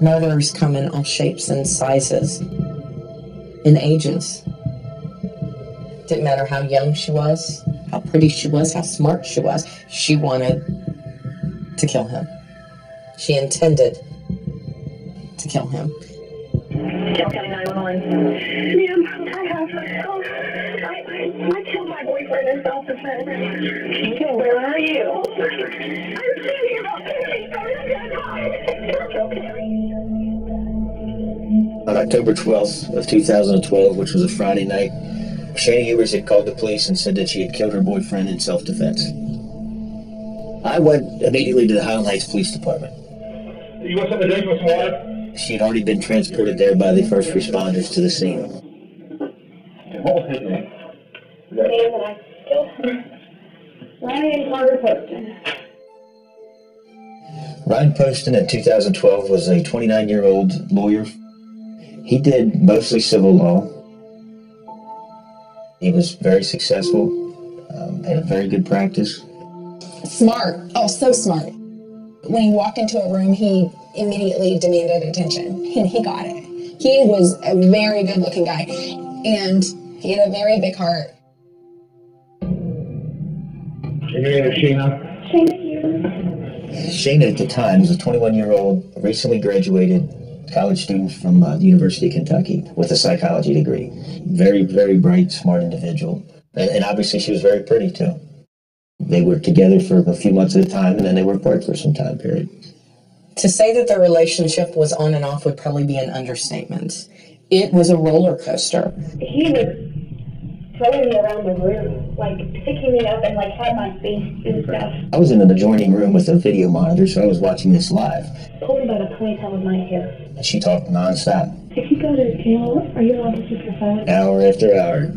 Murderers come in all shapes and sizes, in ages. Didn't matter how young she was, how pretty she was, how smart she was. She wanted to kill him. She intended to kill him. County 911. Ma'am, I killed my boyfriend in self-defense. Okay, where are you? I'm standing about 50 On October 12th of 2012, which was a Friday night, Shana Hubers had called the police and said that she had killed her boyfriend in self-defense. I went immediately to the Highland Heights Police Department. You want something to drink with some water? She had already been transported there by the first responders to the scene. What was his name? The man that I killed her. Ryan Poston. Ryan Poston in 2012 was a 29-year-old lawyer. He did mostly civil law. He was very successful, had a very good practice. Smart. Oh, so smart. When he walked into a room, he immediately demanded attention, and he got it. He was a very good-looking guy, and he had a very big heart. And your name is Shana? Shana here. Shana at the time was a 21-year-old, recently graduated college student from the University of Kentucky with a psychology degree. Very, very bright, smart individual. And obviously she was very pretty, too. They were together for a few months at a time, and then they were apart for some time period. To say that their relationship was on and off would probably be an understatement. It was a roller coaster. He was throwing me around the room, like picking me up and like had my face and stuff. I was in an adjoining room with a video monitor, so I was watching this live. Pulled me by the ponytail of my hair. And she talked nonstop. If you go to jail, are you allowed to keep your phone? Hour after hour.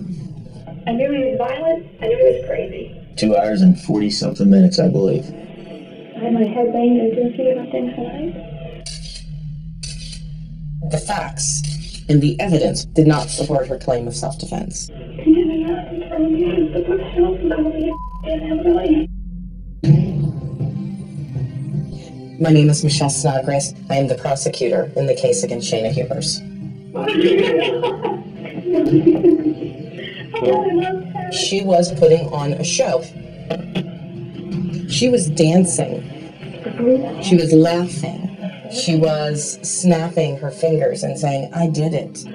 I knew he was violent. I knew he was crazy. 2 hours and 40-something minutes, I believe. I had my head banged and dizzy about things tonight. The facts and the evidence did not support her claim of self-defense. My name is Michelle Snodgrass. I am the prosecutor in the case against Shana Hubers. She was putting on a show. She was dancing. She was laughing. She was snapping her fingers and saying, "I did it."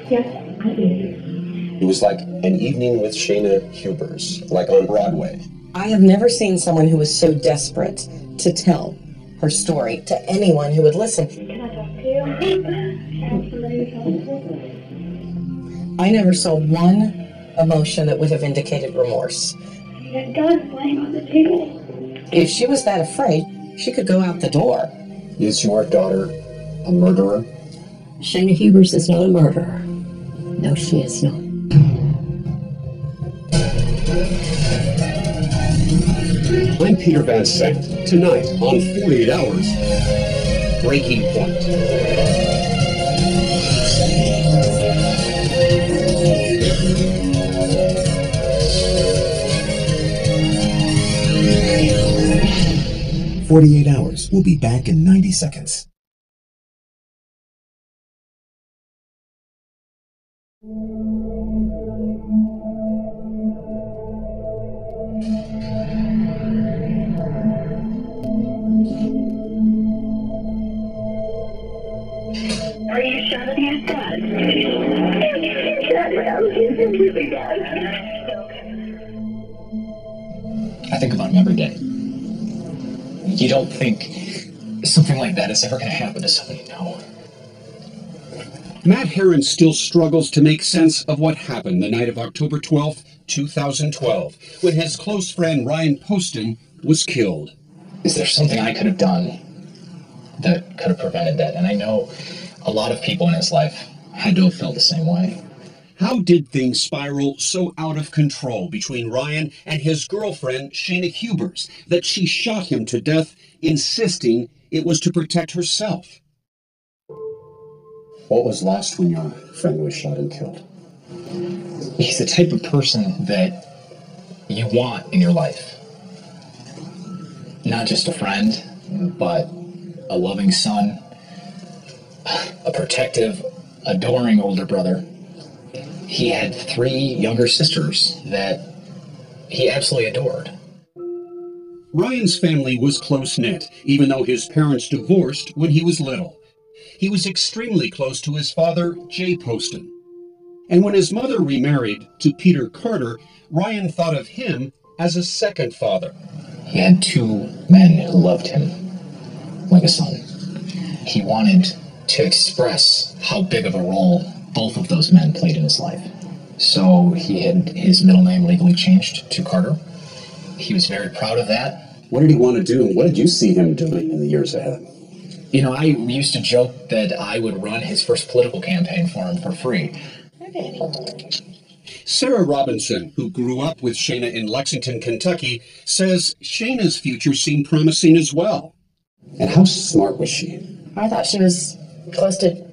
Yes, I did. It was like an evening with Shana Hubers, like on Broadway. I have never seen someone who was so desperate to tell her story to anyone who would listen. Can I talk to you? Have somebody to talk to? I never saw one emotion that would have indicated remorse. That gun laying on the table. If she was that afraid, she could go out the door. Is your daughter a murderer? Shana Hubers is not a murderer. No, she is not. I'm Peter Van Sant. Tonight on 48 Hours, Breaking Point. "48 Hours" will be back in 90 seconds. Are you sure that he's dead? He's dead, ma'am. He's completely dead. I think about him every day. You don't think something like that is ever going to happen to somebody, no. Matt Herron still struggles to make sense of what happened the night of October 12th, 2012, when his close friend Ryan Poston was killed. Is there something I could have done that could have prevented that? And I know a lot of people in his life had to have felt the same way. How did things spiral so out of control between Ryan and his girlfriend, Shana Hubers, that she shot him to death, insisting it was to protect herself? What was lost when your friend was shot and killed? He's the type of person that you want in your life. Not just a friend, but a loving son, a protective, adoring older brother. He had 3 younger sisters that he absolutely adored. Ryan's family was close-knit, even though his parents divorced when he was little. He was extremely close to his father, Jay Poston. And when his mother remarried to Peter Carter, Ryan thought of him as a second father. He had 2 men who loved him like a son. He wanted to express how big of a role both of those men played in his life. So he had his middle name legally changed to Carter. He was very proud of that. What did he want to do, and what did you see him doing in the years ahead? You know, I used to joke that I would run his first political campaign for him for free. Sarah Robinson, who grew up with Shayna in Lexington, Kentucky, says Shayna's future seemed promising as well. And how smart was she? I thought she was close to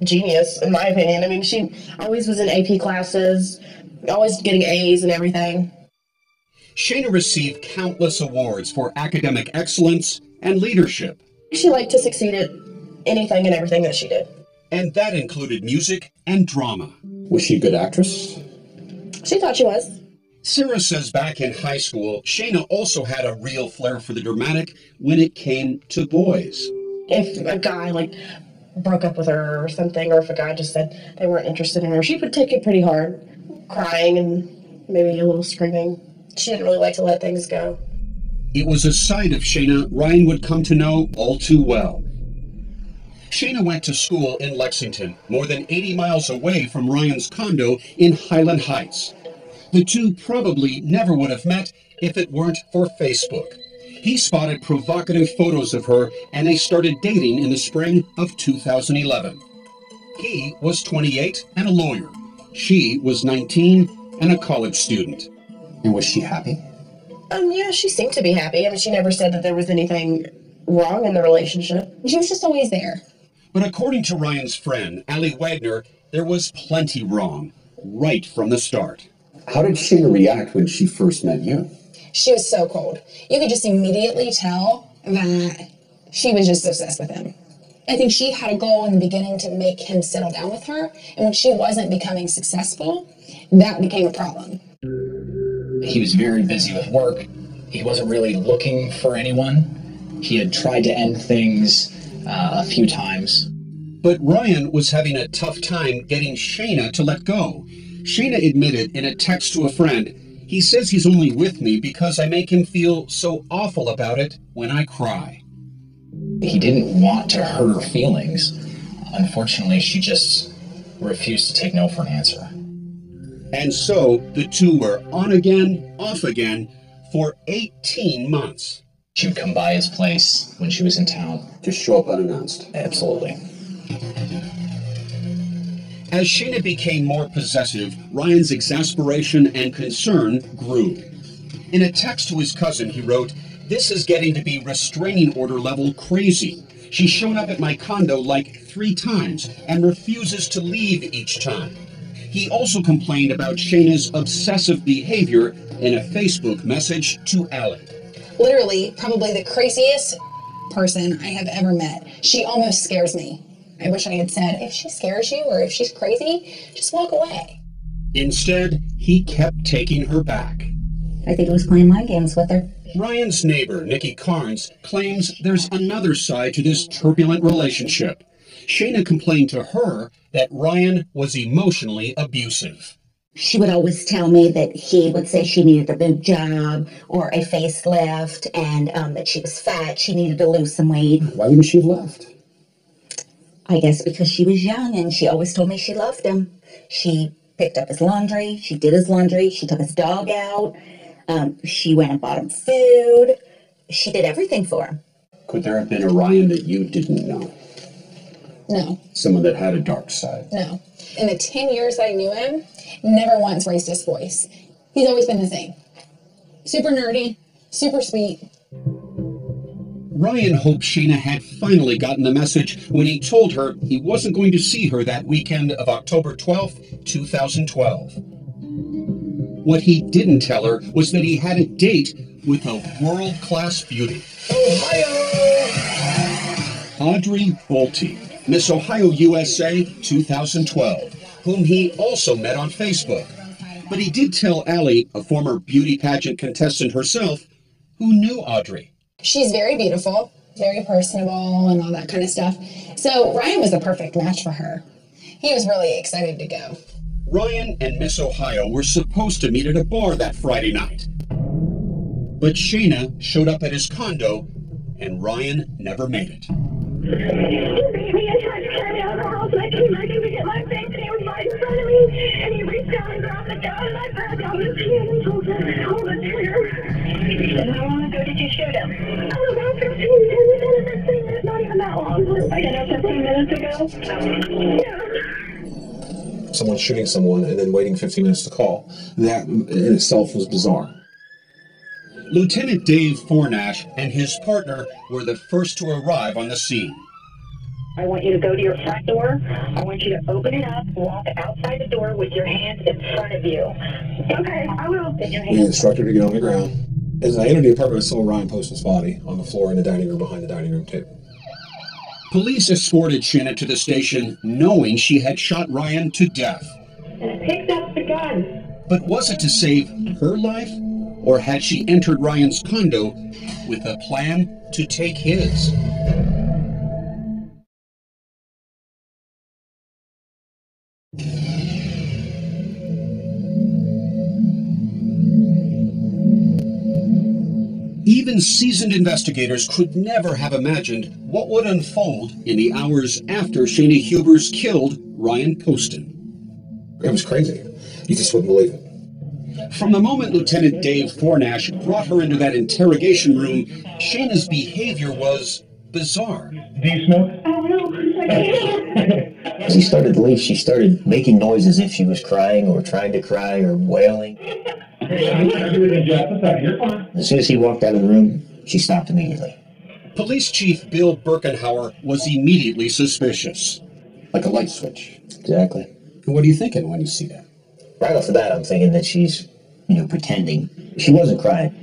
genius, in my opinion. I mean, she always was in AP classes, always getting A's and everything. Shayna received countless awards for academic excellence and leadership. She liked to succeed at anything and everything that she did. And that included music and drama. Was she a good actress? She thought she was. Sarah says back in high school, Shayna also had a real flair for the dramatic when it came to boys. If a guy, broke up with her or something, or if a guy just said they weren't interested in her, she would take it pretty hard, crying and maybe a little screaming. She didn't really like to let things go. It was a side of Shayna Ryan would come to know all too well. Shayna went to school in Lexington, more than 80 miles away from Ryan's condo in Highland Heights. The two probably never would have met if it weren't for Facebook. He spotted provocative photos of her, and they started dating in the spring of 2011. He was 28 and a lawyer. She was 19 and a college student. And was she happy? Yeah, she seemed to be happy. I mean, she never said that there was anything wrong in the relationship. She was just always there. But according to Ryan's friend, Allie Wagner, there was plenty wrong, right from the start. How did Shayna react when she first met you? She was so cold. You could just immediately tell that she was just obsessed with him. I think she had a goal in the beginning to make him settle down with her, and when she wasn't becoming successful, that became a problem. He was very busy with work. He wasn't really looking for anyone. He had tried to end things a few times. But Ryan was having a tough time getting Shayna to let go. Shayna admitted in a text to a friend, "He says he's only with me because I make him feel so awful about it when I cry." He didn't want to hurt her feelings. Unfortunately, she just refused to take no for an answer. And so the two were on again, off again for 18 months. She would come by his place when she was in town. Just show up unannounced. Absolutely. As Shayna became more possessive, Ryan's exasperation and concern grew. In a text to his cousin, he wrote, "This is getting to be restraining order level crazy. She's shown up at my condo like 3 times and refuses to leave each time." He also complained about Shayna's obsessive behavior in a Facebook message to Allie. Literally, probably the craziest person I have ever met. She almost scares me. I wish I had said, if she scares you or if she's crazy, just walk away. Instead, he kept taking her back. I think he was playing mind games with her. Ryan's neighbor, Nikki Carnes, claims there's another side to this turbulent relationship. Shayna complained to her that Ryan was emotionally abusive. She would always tell me that he would say she needed a boob job or a facelift, and that she was fat, she needed to lose some weight. Why wouldn't she have left? I guess because she was young and she always told me she loved him. She picked up his laundry, she did his laundry, she took his dog out, she went and bought him food. She did everything for him. Could there have been a Ryan that you didn't know? No. Someone that had a dark side? No. In the 10 years I knew him, never once raised his voice. He's always been the same. Super nerdy, super sweet. Ryan hoped Shayna had finally gotten the message when he told her he wasn't going to see her that weekend of October 12th, 2012. What he didn't tell her was that he had a date with a world-class beauty. Ohio! Audrey Bolte, Miss Ohio USA 2012, whom he also met on Facebook. But he did tell Allie, a former beauty pageant contestant herself, who knew Audrey. She's very beautiful, very personable, and all that kind of stuff. So Ryan was the perfect match for her. He was really excited to go. Ryan and Miss Ohio were supposed to meet at a bar that Friday night. But Shayna showed up at his condo, and Ryan never made it. He beat me and tried to carry me out of the house, and I came back in to get my things, and he was right in front of me, and he reached down and grabbed the gun, and I grabbed out his hand and told him to hold the trigger. And how long ago did you shoot him? About 15 minutes, not even that long. Like, 15 minutes ago? Yeah. Someone shooting someone and then waiting 15 minutes to call. That in itself was bizarre. Lieutenant Dave Fornash and his partner were the first to arrive on the scene. I want you to go to your front door. I want you to open it up, walk outside the door with your hands in front of you. Okay, I will. We instructed her to get on the ground. As I entered the apartment, I saw Ryan Poston's body on the floor in the dining room behind the dining room table. Police escorted Shayna to the station, knowing she had shot Ryan to death. And I picked up the gun. But was it to save her life? Or had she entered Ryan's condo with a plan to take his? Even seasoned investigators could never have imagined what would unfold in the hours after Shayna Hubers killed Ryan Poston. It was crazy. You just wouldn't believe it. From the moment Lieutenant Dave Fornash brought her into that interrogation room, Shayna's behavior was bizarre. Do you smoke? I don't know. I can't. As he started to leave, she started making noise as if she was crying or trying to cry or wailing. As soon as he walked out of the room, she stopped immediately. Police Chief Bill Birkenhauer was immediately suspicious. Like a light switch. Exactly. And what are you thinking when you see that? Right off the bat, I'm thinking that she's, pretending. She wasn't crying.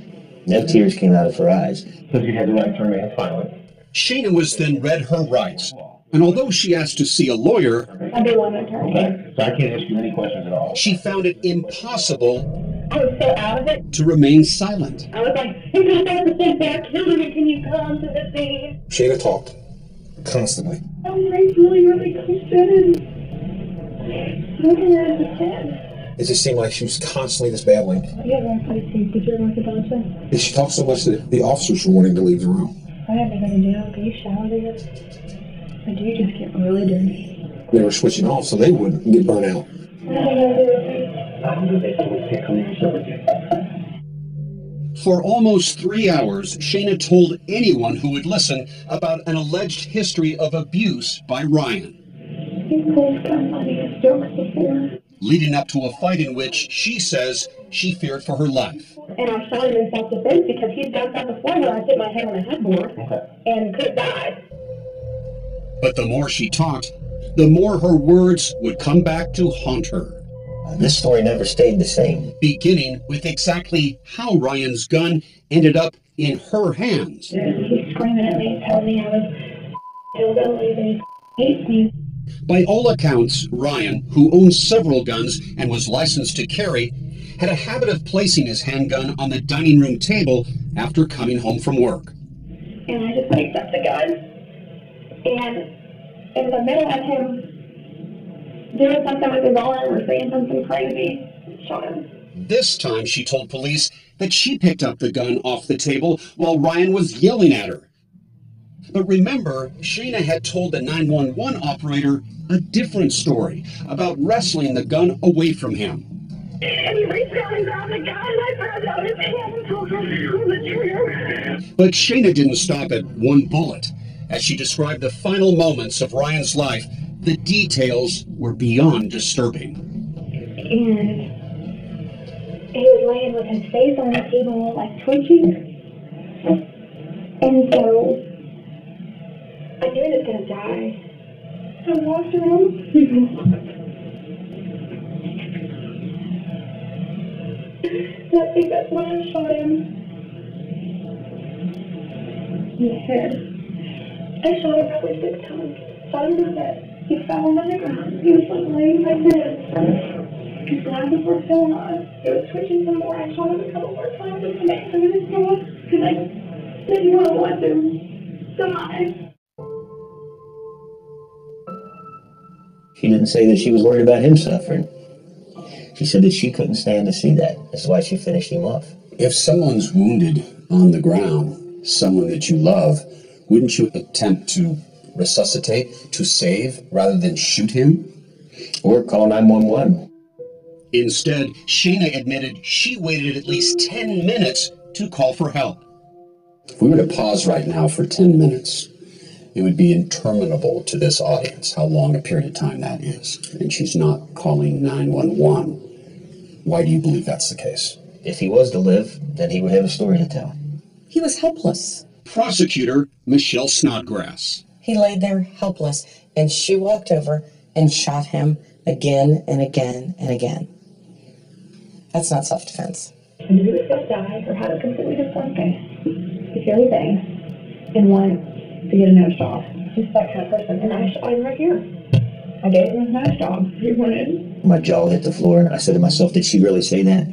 No tears came out of her eyes. Because you had the right to remain silent. Shayna was then read her rights. And although she asked to see a lawyer, I do want an attorney. Okay, so I can't ask you any questions at all. she found it impossible I was so out of it. to remain silent. I was like, if you have to think back, Hillary, can you come to the scene? Shayna talked. Constantly. I'm really, really considered. Looking at the kid. It just seemed like she was constantly just babbling. Yeah, that's what I see. Did you like a bunch of? And she talked so much that the officers were wanting to leave the room. I haven't been in jail. Do you shower there? Or do you just get really dirty? They were switching off so they wouldn't get burnt out. For almost 3 hours, Shayna told anyone who would listen about an alleged history of abuse by Ryan. He's told funny jokes before. Leading up to a fight in which she says she feared for her life. And I shot him in self-defense because he'd jumped on the floor where I hit my head on the headboard and could have died. But the more she talked, the more her words would come back to haunt her. This story never stayed the same. Beginning with exactly how Ryan's gun ended up in her hands. He's screaming at me, telling me I was hillbilly, that he hates me. By all accounts, Ryan, who owned several guns and was licensed to carry, had a habit of placing his handgun on the dining room table after coming home from work. And I just picked up the gun, and in the middle of him doing something with his arm or saying something crazy, shot him. This time, she told police that she picked up the gun off the table while Ryan was yelling at her. But remember, Shayna had told the 911 operator a different story about wrestling the gun away from him. And he reached down and grabbed the gun, and I grabbed out his hand and told him to pull the trigger. But Shayna didn't stop at one bullet. As she described the final moments of Ryan's life, the details were beyond disturbing. And he was laying with his face on the table, like twitching. And so I knew he was going to die. So I walked around. And I think that's when I shot him in the head. I shot him probably 6 times. Shot him in the head. He fell on the ground. He was like laying like this. His glasses were still on. He was twitching some more. I shot him a couple more times just to make sure that his jaw, because I didn't want him to die. She didn't say that she was worried about him suffering. She said that she couldn't stand to see that. That's why she finished him off. If someone's wounded on the ground, someone that you love, wouldn't you attempt to resuscitate, to save, rather than shoot him? Or call 911. Instead, Shayna admitted she waited at least 10 minutes to call for help. If we were to pause right now for 10 minutes, it would be interminable to this audience how long a period of time that is. And she's not calling 911. Why do you believe that's the case? If he was to live, then he would have a story to tell. He was helpless. Prosecutor Michelle Snodgrass. He lay there helpless, and she walked over and shot him again and again and again. That's not self-defense. I knew he was going to die or have a completely deformed face. He hear me bang and wanted to get a nose job. He's that kind of person, and I shot him right here. I gave him his nose job. He wanted. My jaw hit the floor, and I said to myself, did she really say that?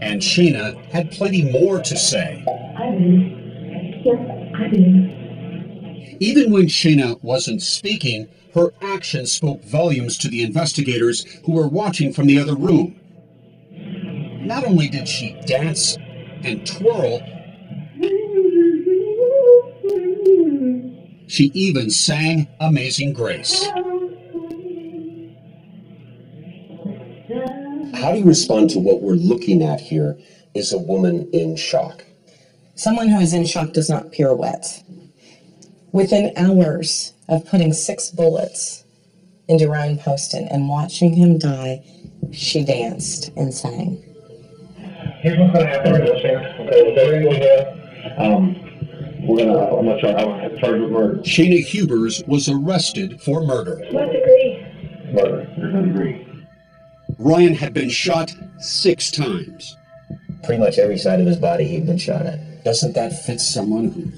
And Shayna had plenty more to say. I did. Yes, I did. Even when Shayna wasn't speaking, her actions spoke volumes to the investigators who were watching from the other room. Not only did she dance and twirl, she even sang Amazing Grace. How do you respond to what we're looking at here is a woman in shock? Someone who is in shock does not pirouette. Within hours of putting 6 bullets into Ryan Poston and watching him die, she danced and sang. Here's what's going to happen right now, Shayna. Okay, there you go. I'm not sure how I'm charged with murder. Shayna Hubers was arrested for murder. What degree? Murder. There's no degree. Ryan had been shot 6 times. Pretty much every side of his body he'd been shot at. Doesn't that fit someone who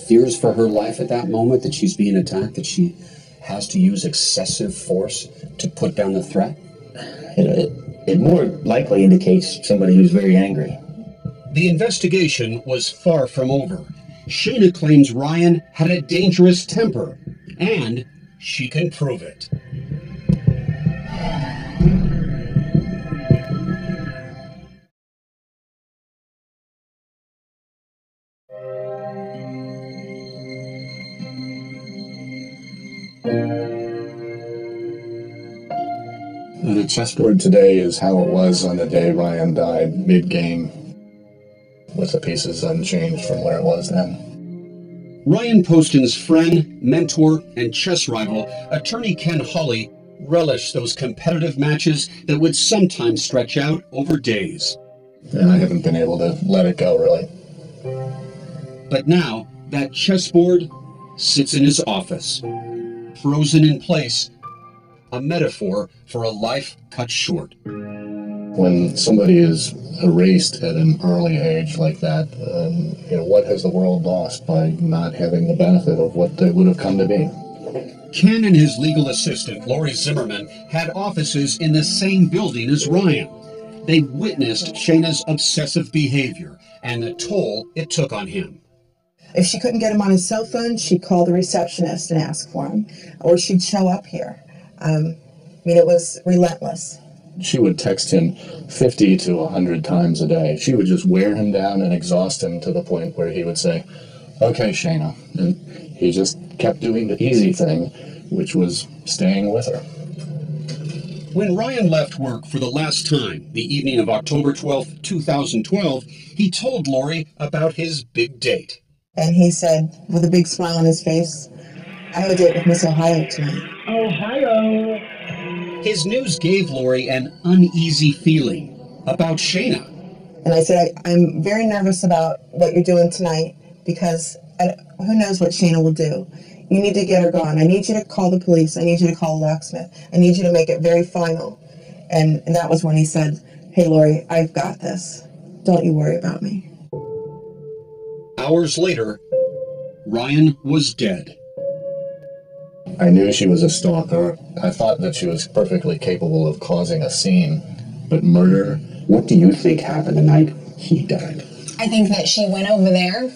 fears for her life at that moment, that she's being attacked, that she has to use excessive force to put down the threat? It more likely indicates somebody who's very angry. The investigation was far from over. Shayna claims Ryan had a dangerous temper, and she can prove it. The chessboard today is how it was on the day Ryan died, mid-game, with the pieces unchanged from where it was then. Ryan Poston's friend, mentor, and chess rival, attorney Ken Hawley, relished those competitive matches that would sometimes stretch out over days. And I haven't been able to let it go, really. But now, that chessboard sits in his office, frozen in place, a metaphor for a life cut short. When somebody is erased at an early age like that, what has the world lost by not having the benefit of what they would have come to be? Ken and his legal assistant, Lori Zimmerman, had offices in the same building as Ryan. They witnessed Shayna's obsessive behavior and the toll it took on him. If she couldn't get him on his cell phone, she'd call the receptionist and ask for him, or she'd show up here. It was relentless. She would text him 50 to 100 times a day. She would just wear him down and exhaust him to the point where he would say, "Okay, Shayna." And he just kept doing the easy thing, which was staying with her. When Ryan left work for the last time, the evening of October 12th, 2012, he told Lori about his big date. And he said, with a big smile on his face, "I have a date with Miss Ohio tonight." Ohio! His news gave Lori an uneasy feeling about Shayna. And I said, I'm very nervous about what you're doing tonight because who knows what Shayna will do. You need to get her gone. I need you to call the police. I need you to call a locksmith. I need you to make it very final. And that was when he said, "Hey, Lori, I've got this. Don't you worry about me." Hours later, Ryan was dead. I knew she was a stalker. I thought that she was perfectly capable of causing a scene. But murder? What do you think happened the night he died? I think that she went over there,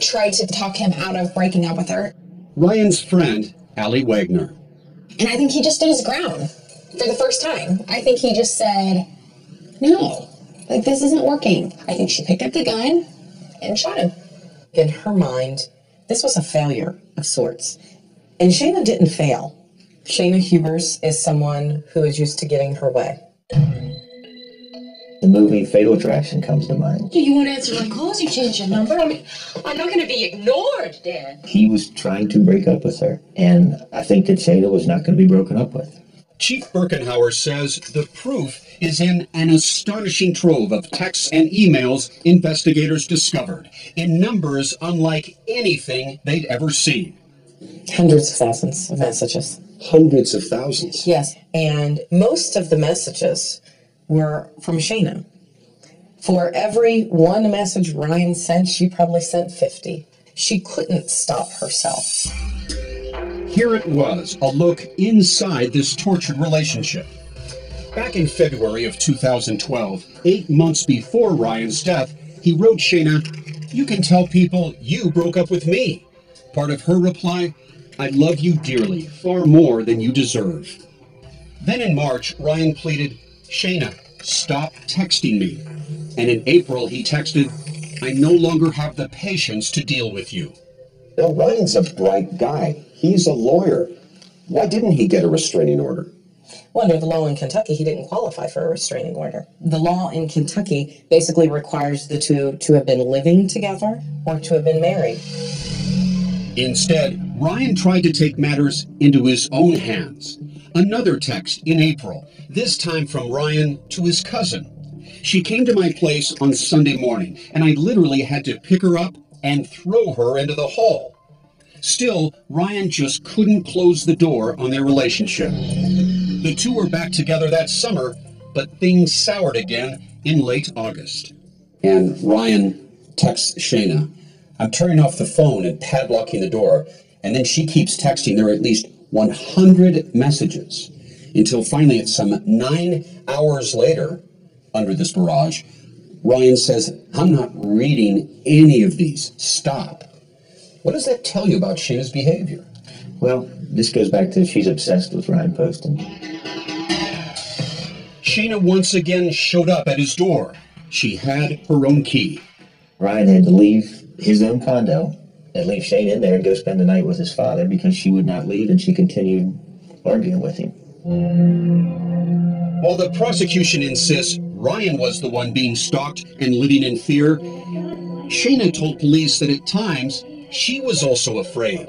tried to talk him out of breaking up with her. Ryan's friend, Allie Wagner. And I think he just stood his ground for the first time. I think he just said, no, like this isn't working. I think she picked up the gun and shot him. In her mind, this was a failure of sorts. And Shayna didn't fail. Shayna Hubers is someone who is used to getting her way. The movie Fatal Attraction comes to mind. Do you want to answer my calls? You changed your number. I mean, I'm not going to be ignored, Dad. He was trying to break up with her, and I think that Shayna was not going to be broken up with. Chief Birkenhauer says the proof is in an astonishing trove of texts and emails investigators discovered, in numbers unlike anything they'd ever seen. Hundreds of thousands of messages. Hundreds of thousands? Yes, and most of the messages were from Shayna. For every one message Ryan sent, she probably sent 50. She couldn't stop herself. Here it was, a look inside this tortured relationship. Back in February of 2012, 8 months before Ryan's death, he wrote Shayna, "You can tell people you broke up with me." Part of her reply, "I love you dearly, far more than you deserve." Then in March, Ryan pleaded, "Shayna, stop texting me." And in April, he texted, "I no longer have the patience to deal with you." Now, Ryan's a bright guy. He's a lawyer. Why didn't he get a restraining order? Well, under the law in Kentucky, he didn't qualify for a restraining order. The law in Kentucky basically requires the two to have been living together or to have been married. Instead, Ryan tried to take matters into his own hands. Another text in April, this time from Ryan to his cousin. "She came to my place on Sunday morning, and I literally had to pick her up and throw her into the hall." Still, Ryan just couldn't close the door on their relationship. The two were back together that summer, but things soured again in late August. And Ryan texts Shayna, "I'm turning off the phone and padlocking the door," and then she keeps texting. There are at least 100 messages, until finally at some 9 hours later, under this barrage, Ryan says, "I'm not reading any of these. Stop." What does that tell you about Shayna's behavior? Well, this goes back to she's obsessed with Ryan Poston. Shayna once again showed up at his door. She had her own key. Ryan had to leave his own condo and leave Shayna in there and go spend the night with his father because she would not leave and she continued arguing with him. While the prosecution insists Ryan was the one being stalked and living in fear, Shayna told police that at times she was also afraid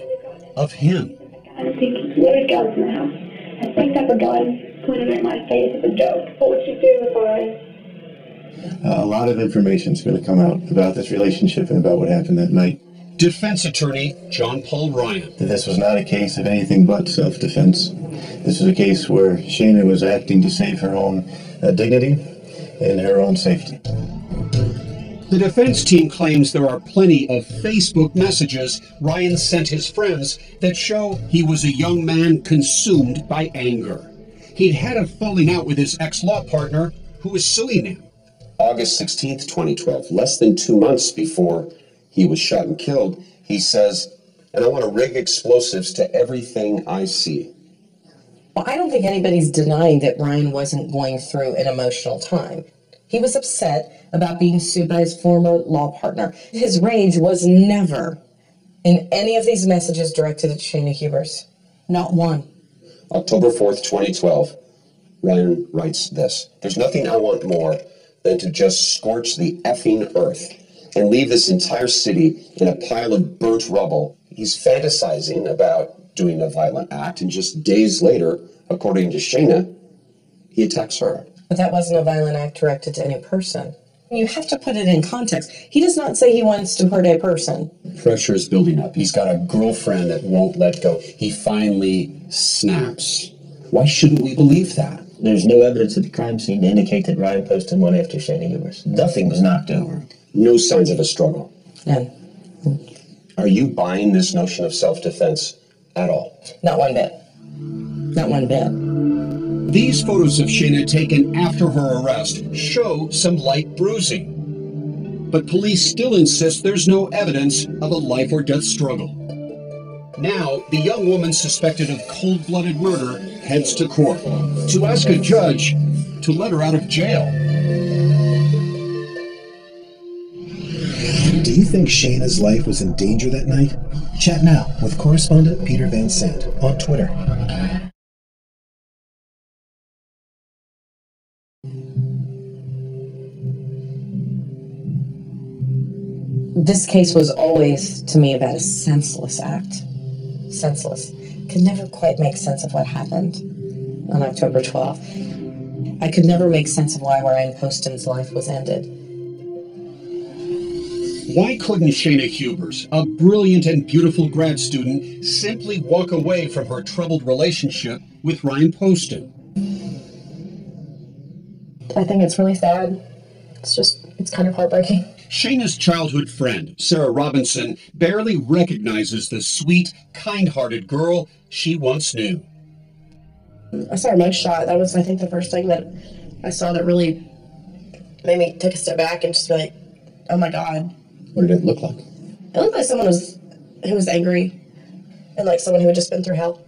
of him. I think loaded guns in the house. I picked up a gun, pointed at my face as a joke. What would you do if A lot of information's going to come out about this relationship and about what happened that night. Defense attorney John Paul Ryan. This was not a case of anything but self-defense. This was a case where Shayna was acting to save her own dignity and her own safety. The defense team claims there are plenty of Facebook messages Ryan sent his friends that show he was a young man consumed by anger. He'd had a falling out with his ex-law partner who was suing him. August 16th, 2012, less than 2 months before he was shot and killed, he says, "And I want to rig explosives to everything I see." Well, I don't think anybody's denying that Ryan wasn't going through an emotional time. He was upset about being sued by his former law partner. His rage was never in any of these messages directed at Shayna Hubers. Not one. October 4th, 2012, Ryan writes this: "There's nothing I want more than to just scorch the effing earth and leave this entire city in a pile of burnt rubble." He's fantasizing about doing a violent act, and just days later, according to Shayna, he attacks her. But that wasn't a violent act directed to any person. You have to put it in context. He does not say he wants to hurt a person. Pressure is building up. He's got a girlfriend that won't let go. He finally snaps. Why shouldn't we believe that? There's no evidence at the crime scene to indicate that Ryan Poston went after Shayna Hubers. Nothing was knocked over. No signs of a struggle. None. Are you buying this notion of self-defense at all. Not one bit. Not one bit. These photos of Shayna taken after her arrest show some light bruising. But police still insist there's no evidence of a life or death struggle. Now, the young woman suspected of cold-blooded murder heads to court to ask a judge to let her out of jail. Do you think Shayna's life was in danger that night? Chat now with correspondent Peter Van Sant on Twitter. This case was always, to me, about a senseless act. Senseless. Could never quite make sense of what happened on October 12th. I could never make sense of why Ryan Poston's life was ended. Why couldn't Shayna Hubers, a brilliant and beautiful grad student, simply walk away from her troubled relationship with Ryan Poston? I think it's really sad. It's kind of heartbreaking. Shayna's childhood friend, Sarah Robinson, barely recognizes the sweet, kind-hearted girl she once knew. I saw her mugshot. That was, I think, the first thing that I saw that really made me take a step back and just be like, oh my God. What did it look like? It looked like someone who was angry and like someone who had just been through hell.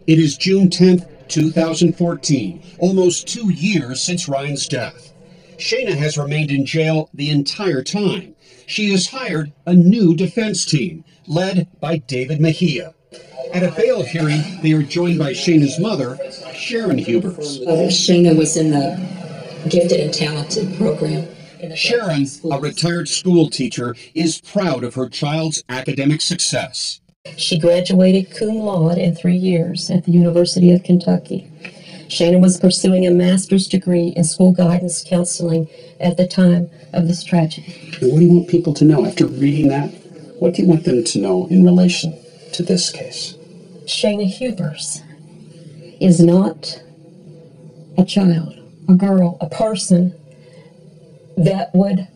It is June 10th, 2014, almost 2 years since Ryan's death. Shayna has remained in jail the entire time. She has hired a new defense team, led by David Mejia. At a bail hearing, they are joined by Shayna's mother, Sharon Hubers. Shayna was in the Gifted and Talented program. Sharon, a retired school teacher, is proud of her child's academic success. She graduated cum laude in 3 years at the University of Kentucky. Shayna was pursuing a master's degree in school guidance counseling at the time of this tragedy. And what do you want people to know after reading that? What do you want them to know in relation to this case? Shayna Hubers is not a child, a girl, a person that would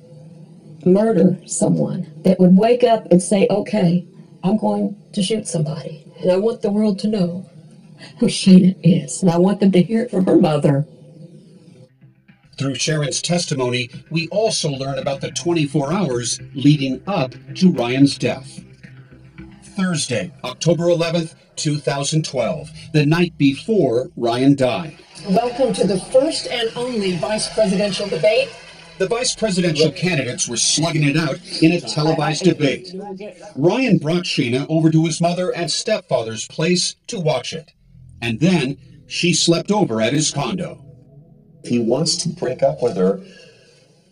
murder someone, that would wake up and say, okay, I'm going to shoot somebody. And I want the world to know who Shayna is. And I want them to hear it from her mother. Through Sharon's testimony, we also learn about the 24 hours leading up to Ryan's death. Thursday, October 11th, 2012, the night before Ryan died. Welcome to the first and only vice presidential debate. The vice presidential candidates were slugging it out in a televised debate. Ryan brought Shayna over to his mother and stepfather's place to watch it. And then she slept over at his condo. If he wants to break up with her,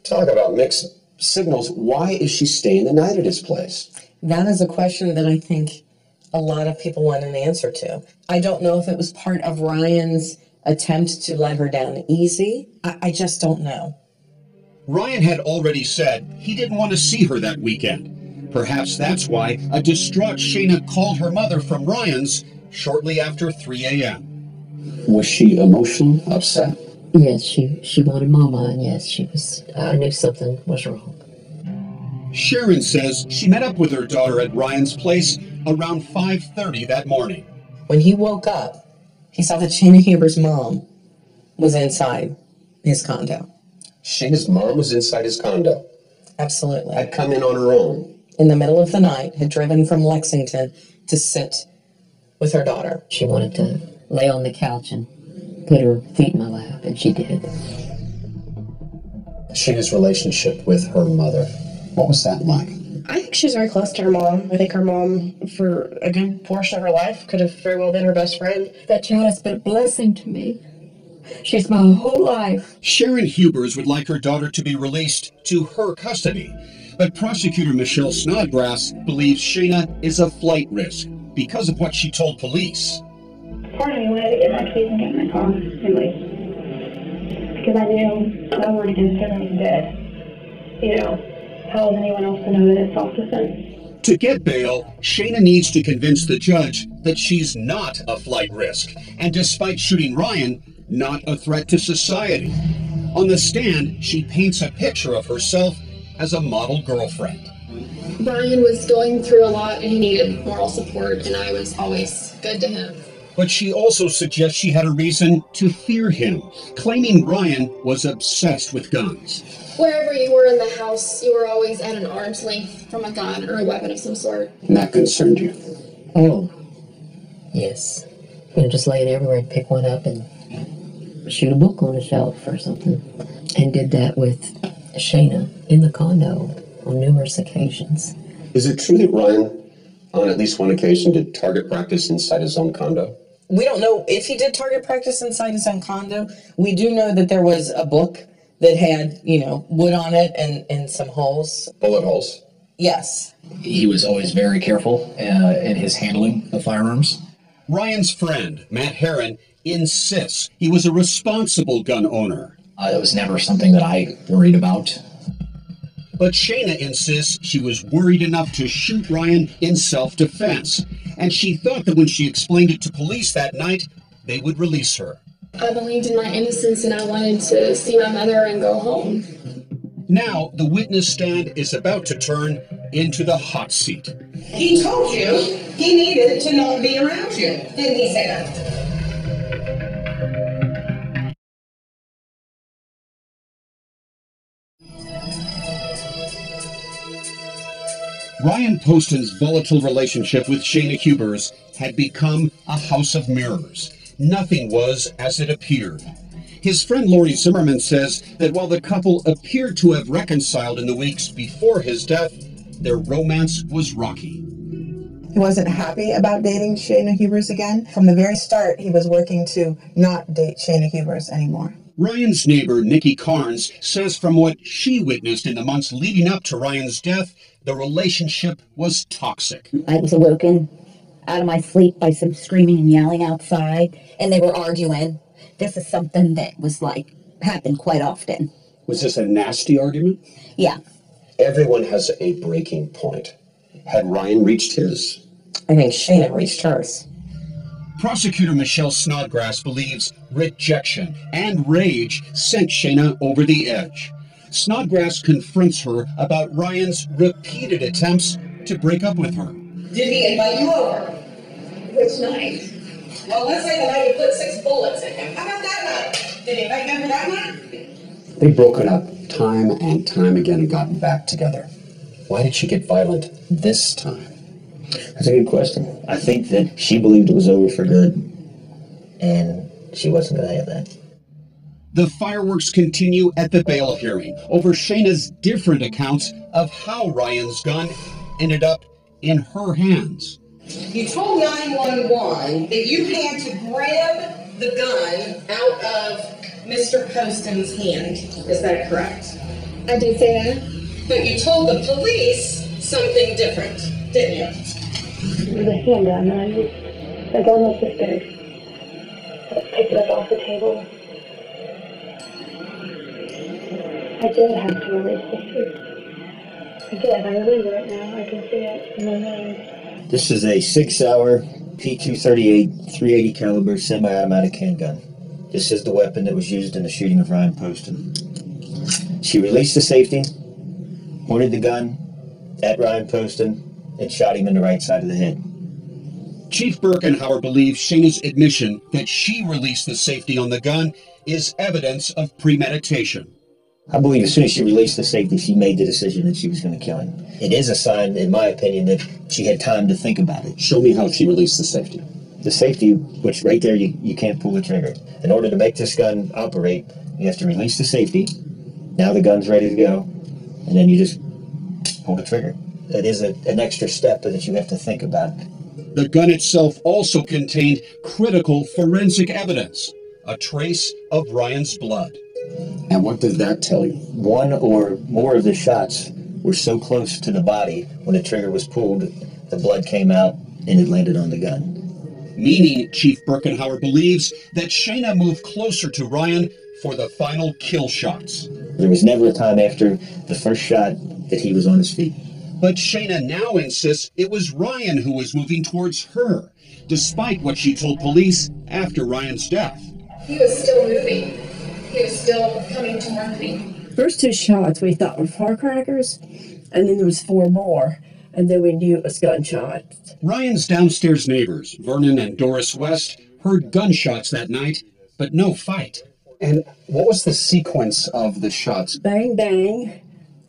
talk about mixed signals. Why is she staying the night at his place? That is a question that I think a lot of people want an answer to. I don't know if it was part of Ryan's attempt to let her down easy. I just don't know. Ryan had already said he didn't want to see her that weekend. Perhaps that's why a distraught Shayna called her mother from Ryan's shortly after 3 a.m. Was she emotional, upset? Yes, she wanted Mama, and yes, she was. I knew something was wrong. Sharon says she met up with her daughter at Ryan's place around 5:30 that morning. When he woke up, he saw that Shayna Huber's mom was inside his condo. Shayna's mom was inside his condo. Absolutely. Had come in on her own. In the middle of the night, had driven from Lexington to sit with her daughter. She wanted to lay on the couch and put her feet in my lap, and she did. Shayna's relationship with her mother, what was that like? I think she's very close to her mom. I think her mom, for a good portion of her life, could have very well been her best friend. That child has been a blessing to me. She's my whole life. Sharon Hubers would like her daughter to be released to her custody, but prosecutor Michelle Snodgrass believes Shayna is a flight risk because of what she told police. Part of me wanted to get my keys and get in my car and leave. Because I knew no one against her was dead. You know, how is anyone else to know that it's self-defense? To get bail, Shayna needs to convince the judge that she's not a flight risk, and despite shooting Ryan, not a threat to society. On the stand, she paints a picture of herself as a model girlfriend. Ryan was going through a lot and he needed moral support, and I was always good to him. But she also suggests she had a reason to fear him, claiming Ryan was obsessed with guns. Wherever you were in the house, you were always at an arm's length from a gun or a weapon of some sort. And that concerned you? Oh, yes. Just lay it everywhere and pick one up and shoot a book on a shelf or something. And did that with Shayna in the condo on numerous occasions. Is it true that Ryan, on at least one occasion, did target practice inside his own condo? We don't know if he did target practice inside his own condo. We do know that there was a book that had, wood on it and some holes. Bullet holes? Yes. He was always very careful in his handling of firearms. Ryan's friend, Matt Herron, insists he was a responsible gun owner. It was never something that I worried about. But Shayna insists she was worried enough to shoot Ryan in self-defense, and she thought that when she explained it to police that night, they would release her. I believed in my innocence and I wanted to see my mother and go home. Now, the witness stand is about to turn into the hot seat. He told you he needed to not be around you, didn't he say that? Ryan Poston's volatile relationship with Shayna Hubers had become a house of mirrors. Nothing was as it appeared. His friend Lori Zimmerman says that while the couple appeared to have reconciled in the weeks before his death, their romance was rocky. He wasn't happy about dating Shayna Hubers again. From the very start, he was working to not date Shayna Hubers anymore. Ryan's neighbor, Nikki Carnes, says from what she witnessed in the months leading up to Ryan's death, the relationship was toxic. I was awoken out of my sleep by some screaming and yelling outside, and they were arguing. This is something that was happened quite often. Was this a nasty argument? Yeah. Everyone has a breaking point. Had Ryan reached his? I think Shayna reached hers. Prosecutor Michelle Snodgrass believes rejection and rage sent Shayna over the edge. Snodgrass confronts her about Ryan's repeated attempts to break up with her. Did he invite you over? Which night? Well, let's say the night you put 6 bullets in him. How about that night? Did he invite you over that night? They've broken up time and time again and gotten back together. Why did she get violent this time? That's a good question. I think that she believed it was over for good, and she wasn't going to have that. The fireworks continue at the bail hearing over Shayna's different accounts of how Ryan's gun ended up in her hands. You told 911 that you had to grab the gun out of Mr. Poston's hand. Is that correct? I did say that. But you told the police something different, didn't you? The handgun, the gun was this big. I picked it up off the table. I did have to release the suit. I did. I remember it now. I can see it in my mind. This is a 6-hour P238 380 caliber semi-automatic handgun. This is the weapon that was used in the shooting of Ryan Poston. She released the safety, pointed the gun at Ryan Poston, and shot him in the right side of the head. Chief Birkenhauer believes Shayna's admission that she released the safety on the gun is evidence of premeditation. I believe as soon as she released the safety, she made the decision that she was going to kill him. It is a sign, in my opinion, that she had time to think about it. Show me how she released the safety. The safety, which right there, you can't pull the trigger. In order to make this gun operate, you have to release the safety. Now the gun's ready to go, and then you just pull the trigger. That is an extra step that you have to think about. The gun itself also contained critical forensic evidence, a trace of Ryan's blood. And what does that tell you? One or more of the shots were so close to the body, when the trigger was pulled, the blood came out and it landed on the gun. Meaning, Chief Birkenhauer believes that Shayna moved closer to Ryan for the final kill shots. There was never a time after the first shot that he was on his feet. But Shayna now insists it was Ryan who was moving towards her, despite what she told police after Ryan's death. He was still moving. He was still coming toward me. First 2 shots we thought were firecrackers, and then there was 4 more, and then we knew it was gunshots. Ryan's downstairs neighbors, Vernon and Doris West, heard gunshots that night, but no fight. And what was the sequence of the shots? Bang, bang,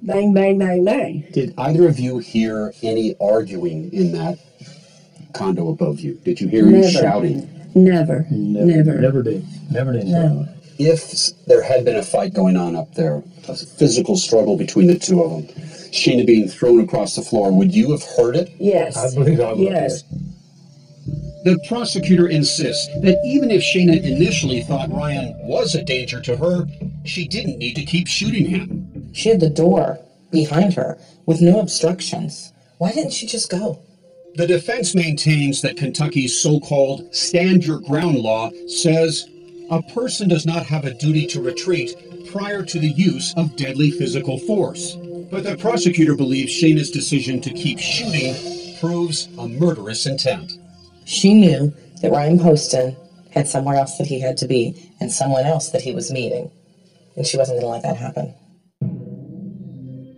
bang, bang, bang, bang. Did either of you hear any arguing in that condo above you? Did you hear any shouting? Never. Never did. No. If there had been a fight going on up there, a physical struggle between the two of them, Shayna being thrown across the floor, would you have heard it? Yes. I believe I would. Yes. The prosecutor insists that even if Shayna initially thought Ryan was a danger to her, she didn't need to keep shooting him. She had the door behind her with no obstructions. Why didn't she just go? The defense maintains that Kentucky's so-called stand your ground law says a person does not have a duty to retreat prior to the use of deadly physical force. But the prosecutor believes Shayna's decision to keep shooting proves a murderous intent. She knew that Ryan Poston had somewhere else that he had to be and someone else that he was meeting. And she wasn't going to let that happen.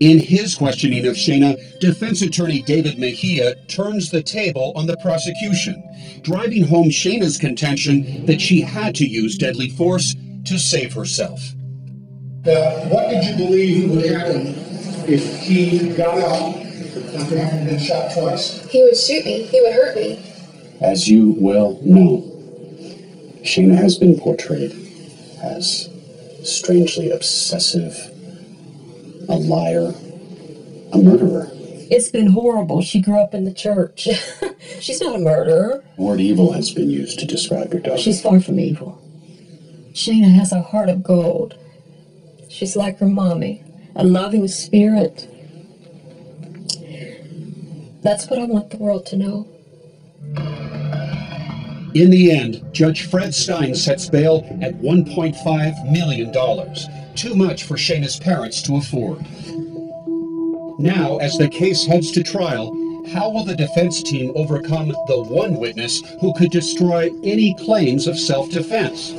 In his questioning of Shayna, defense attorney David Mejia turns the table on the prosecution, driving home Shayna's contention that she had to use deadly force to save herself. What did you believe would happen if he got out after having been shot twice? He would shoot me. He would hurt me. As you well know, Shayna has been portrayed as strangely obsessive, a liar, a murderer. It's been horrible. She grew up in the church. She's not a murderer. The word evil has been used to describe your daughter. She's far from evil. Shayna has a heart of gold. She's like her mommy, a loving spirit. That's what I want the world to know. In the end, Judge Fred Stein sets bail at $1.5 million, too much for Shayna's parents to afford. Now, as the case heads to trial, how will the defense team overcome the one witness who could destroy any claims of self-defense?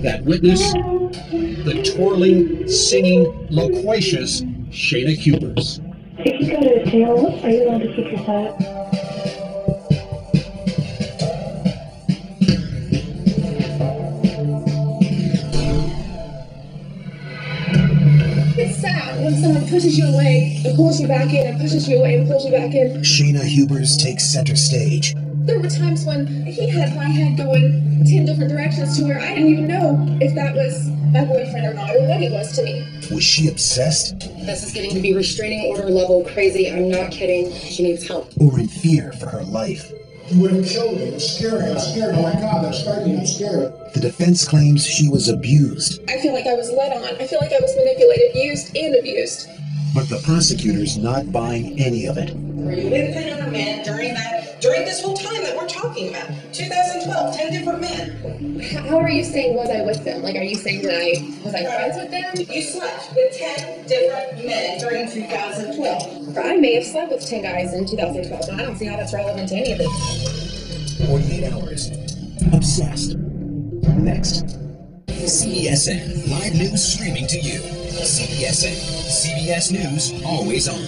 That witness, the twirling, singing, loquacious Shayna Hubers. If you go to jail, are you allowed to keep your side? It's sad when someone pushes you away and pulls you back in and pushes you away and pulls you back in. Shayna Hubers takes center stage. There were times when he had my head going 10 different directions to where I didn't even know if that was my boyfriend or not, or what he was to me. Was she obsessed? This is getting to be restraining order level crazy. I'm not kidding. She needs help. Or in fear for her life? He would have killed me. It was scary. I'm scared. Oh my God, that's frightening. I'm scared. The defense claims she was abused. I feel like I was led on. I feel like I was manipulated, used, and abused. But the prosecutor's not buying any of it. Were you with 10 other men during this whole time that we're talking about? 2012, 10 different men. How are you saying was I with them? Like, are you saying that was I friends with them? You slept with 10 different men during 2012. I may have slept with 10 guys in 2012, but I don't see how that's relevant to any of it. 48 hours. Obsessed. Next. CBSN, live news streaming to you. CBSN, CBS News, always on.